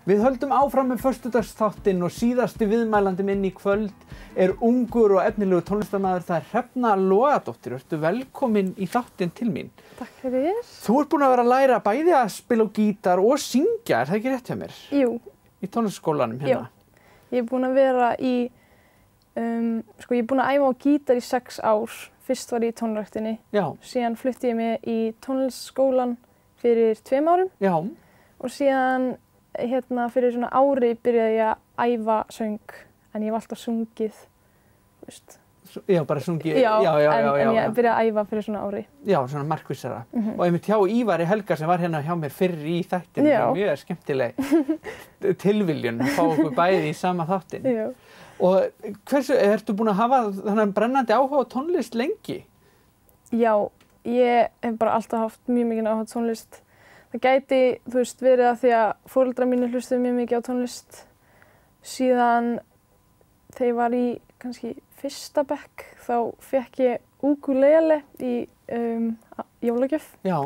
Við höldum áfram með föstudagsþáttinn og síðasti viðmælandi minn í kvöld ungur og efnilegur tónlistarmaður, það Hrefna Logadóttir. Vertu velkomin í þáttinn til mín. Takk fyrir. Þú ert búin að vera að læra bæði að spila á gítar og syngja, það ekki rétt hjá mér? Jú. Í tónlistarskólanum hérna? Jú. Ég búin að vera í, ég búin að æfa á gítar í 6 ár. Fyrst var ég í tónræktinni. Já. Síðan flutti ég mig í tónlistarskólan fyrir 2 árum. Já. Og síðan fyrir svona ári byrjaði ég að æfa söng, en ég hef alltaf sungið, þú veist. Já, bara sungið? Já, en ég byrjaði að æfa fyrir svona ári. Já, svona markvissara. Og einmitt hjá Ívari Helga sem var hérna hjá mér fyrr í þættinu, mjög skemmtileg tilviljun að fá okkur bæði í sama þáttinn. Já. Og ertu búin að hafa þennan brennandi áhuga á tónlist lengi? Já, ég hef bara alltaf haft mjög mikinn áhuga á tónlist. Það gæti, þú veist, verið að því að foreldrar mínir hlustuðu mjög mikið á tónlist. Síðan þegar ég var í kannski 1. bekk þá fékk ég ukulele í jólagjöf. Já.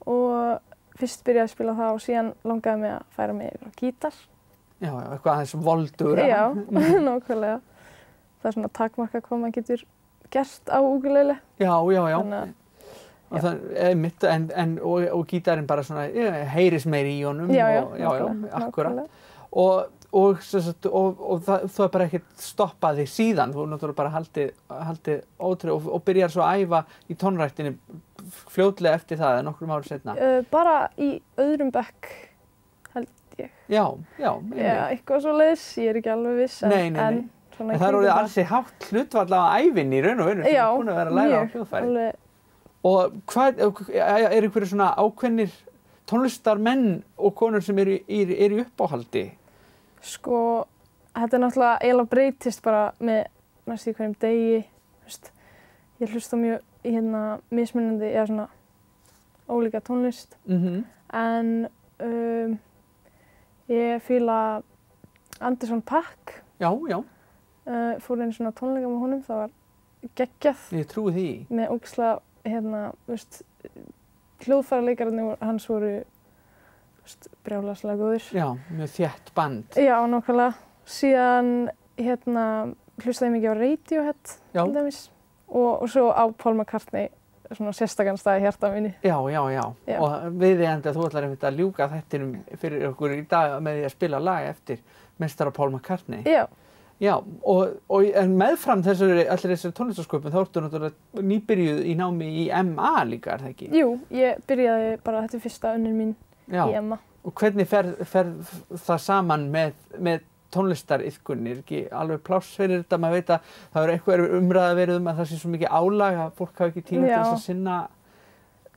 Og fyrst byrjaði að spila það og síðan langaði mig að færa mig yfir á gítar. Já, eitthvað aðeins voldugra. Já, nákvæmlega. Það er svona takmarkað hvað maður getur gert á ukulele. Já. Og það mitt, og gítarinn bara svona heyris meiri í honum. Já, akkurat. Og það er bara ekkert stoppað þig síðan, þú náttúrulega bara haldið ótrúlega og byrjar svo að æfa í tónræktinni fljótlega eftir það, nokkrum árum seinna. Bara í 2. bekk, held ég. Já, eitthvað svoleiðis, ég er ekki alveg viss. Nei. En það er orðið alls hátt hlutfall á ævinni í raun og veru sem er búin að vera að læra á hljóðfæri. Og er einhverju svona ákveðnir tónlistarmenn og konur sem eru í uppáhaldi? Sko, þetta er náttúrulega eiginlega breytist bara með næstu í hverjum degi. Ég hlusta mjög mismunandi eða svona ólíka tónlist. En ég fíla Anderson .Paak. Já. Fór einu svona tónleika með honum, það var geggjað. Ég trúi því. Með ógeðslega hljóðfæraleikarar hans voru brjálæðislega góðir. Já, mjög þétt band. Já, nákvæmlega. Síðan hlustaði ég mikið á Radiohead til dæmis og svo á Paul McCartney, svona sérstakann stað í hjarta mínu. Já. Og viðeigandi að þú ætlar einmitt að ljúka þættinum fyrir okkur í dag með því að spila lag eftir meistara Paul McCartney. Já, en meðfram allir þessari tónlistarsköpun þá ertu náttúrulega nýbyrjuð í námi í MA líka, er það ekki? Jú, ég byrjaði bara, þetta fyrsta önnin mín í MA. Og hvernig fer það saman með tónlistariðkunni? Er ekki alveg pláss fyrir þetta? Maður veit að það er eitthvað umræða verið að það sé svo mikið álag að fólk hafi ekki tíma til þess að sinna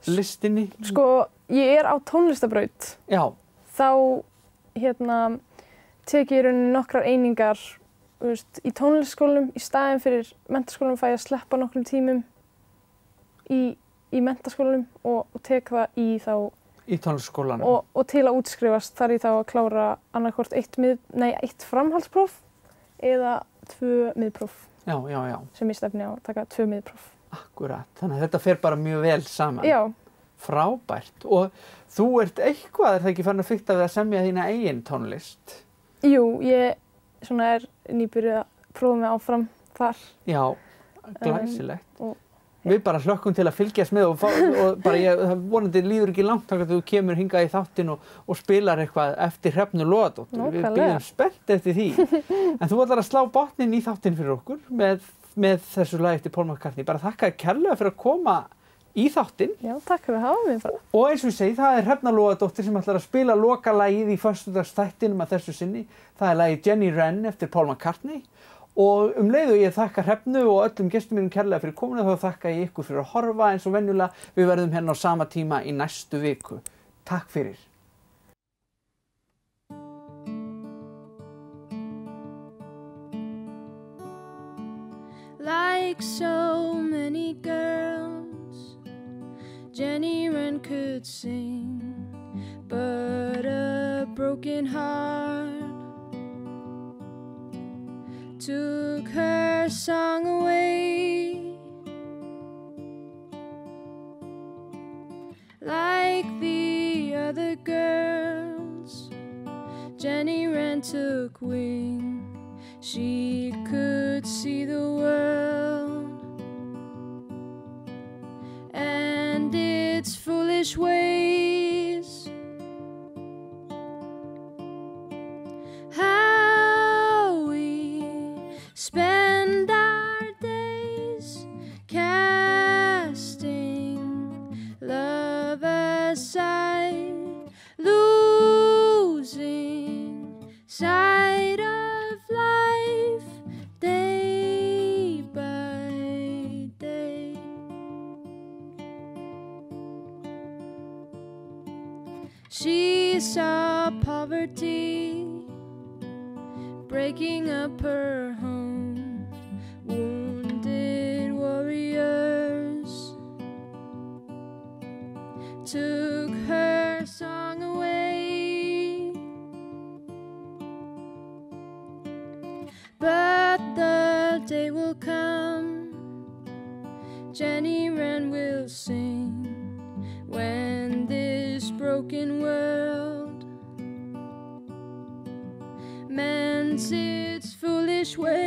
listinni. Sko, ég á tónlistabraut. Já. Þá tek ég í rauninni nokkrar einingar í tónlistarskólanum, í staðinn fyrir menntaskólanum fæ ég að sleppa nokkrum tímum í menntaskólanum og tek það í tónlistarskólanum. Og til að útskrifast þarf ég þá að klára annarkvort 1 framhaldspróf eða 2 miðpróf. Já. Sem ég stefni á að taka 2 miðpróf. Akkurat, þannig að þetta fer bara mjög vel saman. Já. Frábært. Og þú ert eitthvað, er það ekki farin að fikta við að semja þína eigin tónlist? Jú, ég er nýbyrjuð að prófa mig áfram þar. Já, glæsilegt. Við bara hlökkum til að fylgjast með og bara vonandi líður ekki langt þangað að þú kemur hingað í þáttinn og spilar eitthvað eftir Hrefnu Logadóttur. Við bíðum spennt eftir því. En þú ætlar að slá botninn í þáttinn fyrir okkur með þessu lagi eftir Paul McCartney. Bara þakka þér kærlega fyrir að koma í þáttinn. Já, takk fyrir að hafa mig bara. Og eins og ég segi, það er Hrefna Logadóttir sem ætlar að spila lokalagið í föstudagsþættinum að þessu sinni. Það er lagið Jenny Wren eftir Paul McCartney. Og leið og ég þakka Hrefnu og öllum gestum mínum kærlega fyrir komuna, þá þakka ég ykkur fyrir að horfa eins og venjulega. Við verðum hérna á sama tíma í næstu viku. Takk fyrir. Like so many girls, Jenny Wren could sing, but a broken heart took her song away. Like the other girls, Jenny Wren took wing. She could see the world and its foolish ways. How we spend our days casting love aside, losing sight of life day by day. She saw poverty breaking up her home, wounded warriors took her song away. But the day will come, Jenny Wren will sing, when this broken world mends its foolish ways.